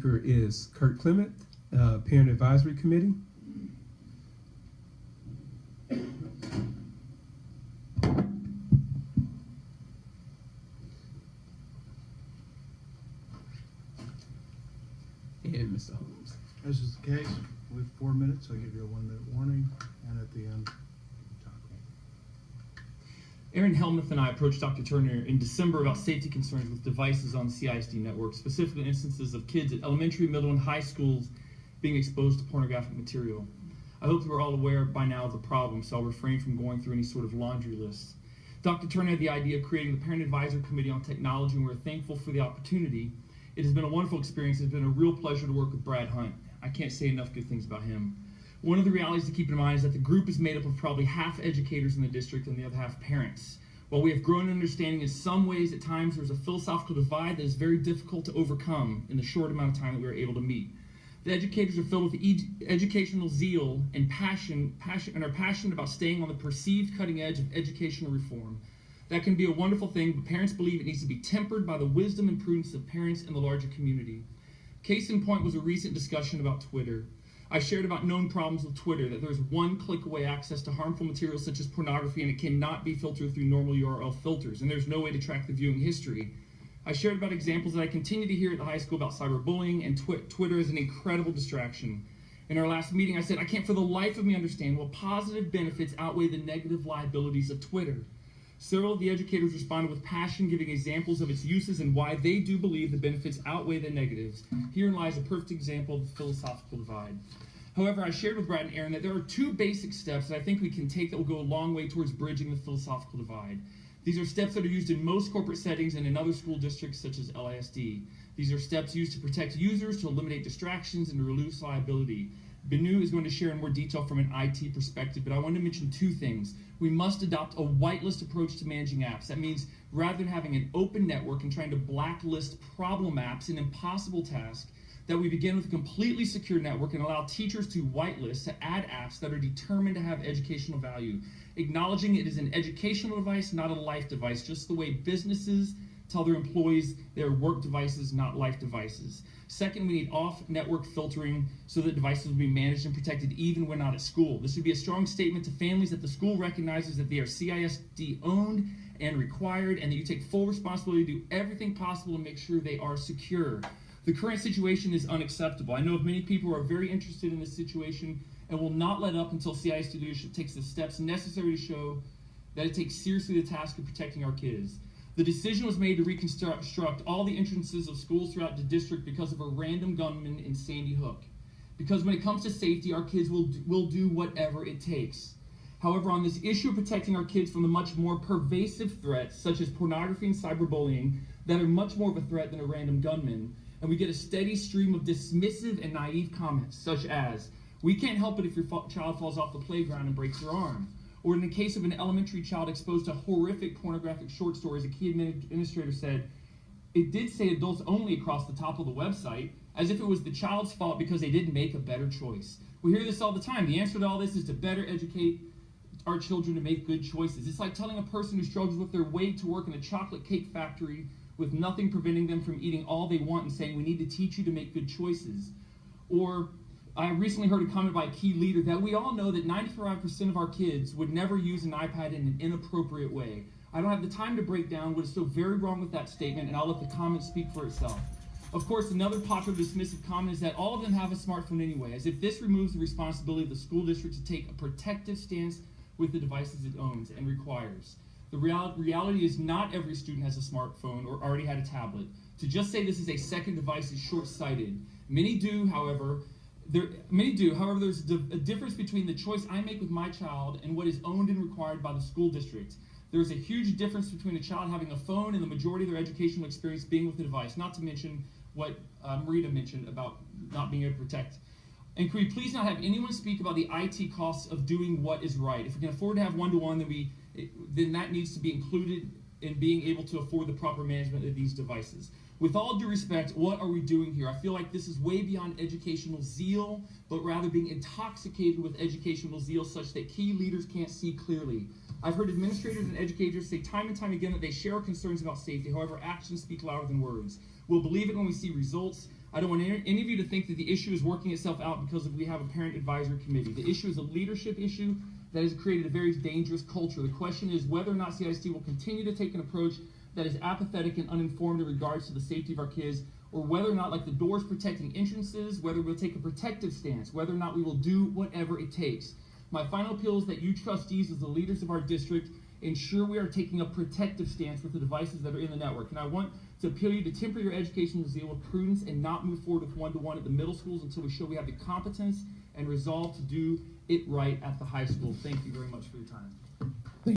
speaker is Kurt Clement, Parent Advisory Committee. And Mr. Holmes. As is the case, we have 4 minutes. I'll give you a 1-minute warning, and at the end, talk. Aaron Helmuth and I approached Dr. Turner in December about safety concerns with devices on the ISD network, specifically instances of kids at elementary, middle, and high schools being exposed to pornographic material. I hope you are all aware by now of the problem, so I'll refrain from going through any sort of laundry list. Dr. Turner had the idea of creating the Parent Advisory Committee on Technology, and we're thankful for the opportunity. It has been a wonderful experience. It's been a real pleasure to work with Brad Hunt. I can't say enough good things about him. One of the realities to keep in mind is that the group is made up of probably half educators in the district and the other half parents. While we have grown in understanding, in some ways at times there's a philosophical divide that is very difficult to overcome in the short amount of time that we were able to meet. The educators are filled with educational zeal and passion and are passionate about staying on the perceived cutting edge of educational reform. That can be a wonderful thing, but parents believe it needs to be tempered by the wisdom and prudence of parents and the larger community. Case in point was a recent discussion about Twitter. I shared about known problems with Twitter, that there's one click away access to harmful materials such as pornography, and it cannot be filtered through normal URL filters, and there's no way to track the viewing history. I shared about examples that I continue to hear at the high school about cyberbullying, and Twitter is an incredible distraction. In our last meeting, I said, I can't for the life of me understand what positive benefits outweigh the negative liabilities of Twitter. Several of the educators responded with passion, giving examples of its uses and why they do believe the benefits outweigh the negatives. Herein lies a perfect example of the philosophical divide. However, I shared with Brad and Aaron that there are 2 basic steps that I think we can take that will go a long way towards bridging the philosophical divide. These are steps that are used in most corporate settings and in other school districts such as LISD. These are steps used to protect users, to eliminate distractions, and to reduce liability. Benu is going to share in more detail from an IT perspective, but I want to mention 2 things. We must adopt a whitelist approach to managing apps. That means rather than having an open network and trying to blacklist problem apps, an impossible task, that we begin with a completely secure network and allow teachers to whitelist, to add apps that are determined to have educational value, acknowledging it is an educational device, not a life device, just the way businesses tell their employees they're work devices, not life devices. Second, we need off-network filtering so that devices will be managed and protected even when not at school. This would be a strong statement to families that the school recognizes that they are CISD owned and required, and that you take full responsibility to do everything possible to make sure they are secure. The current situation is unacceptable. I know of many people who are very interested in this situation and will not let up until CISD leadership takes the steps necessary to show that it takes seriously the task of protecting our kids. The decision was made to reconstruct all the entrances of schools throughout the district because of a random gunman in Sandy Hook. Because when it comes to safety, our kids will do whatever it takes. However, on this issue of protecting our kids from the much more pervasive threats, such as pornography and cyberbullying, that are much more of a threat than a random gunman, and we get a steady stream of dismissive and naive comments, such as, we can't help it if your child falls off the playground and breaks their arm. Or in the case of an elementary child exposed to horrific pornographic short stories, a key administrator said, it did say adults only across the top of the website, as if it was the child's fault because they didn't make a better choice. We hear this all the time. The answer to all this is to better educate our children to make good choices. It's like telling a person who struggles with their way to work in a chocolate cake factory with nothing preventing them from eating all they want and saying, we need to teach you to make good choices. Or I recently heard a comment by a key leader that we all know that 95% of our kids would never use an iPad in an inappropriate way. I don't have the time to break down what is so very wrong with that statement, and I'll let the comment speak for itself. Of course, another popular dismissive comment is that all of them have a smartphone anyway, as if this removes the responsibility of the school district to take a protective stance with the devices it owns and requires. The reality is not every student has a smartphone or already had a tablet. To just say this is a second device is short-sighted. Many do, however, there's a difference between the choice I make with my child and what is owned and required by the school district. There's a huge difference between a child having a phone and the majority of their educational experience being with a device, not to mention what Marita mentioned about not being able to protect. And can we please not have anyone speak about the IT costs of doing what is right? If we can afford to have one-to-one, then that needs to be included in being able to afford the proper management of these devices. With all due respect, what are we doing here? I feel like this is way beyond educational zeal, but rather being intoxicated with educational zeal such that key leaders can't see clearly. I've heard administrators and educators say time and time again that they share concerns about safety. However, actions speak louder than words. We'll believe it when we see results. I don't want any of you to think that the issue is working itself out because we have a parent advisory committee. The issue is a leadership issue that has created a very dangerous culture. The question is whether or not CISD will continue to take an approach that is apathetic and uninformed in regards to the safety of our kids, or whether or not, like the doors protecting entrances, whether we'll take a protective stance, whether or not we will do whatever it takes. My final appeal is that you trustees, as the leaders of our district, ensure we are taking a protective stance with the devices that are in the network. And I want to appeal you to temper your educational zeal with prudence and not move forward with one-to-one at the middle schools until we show we have the competence and resolve to do it right at the high school. Thank you very much for your time.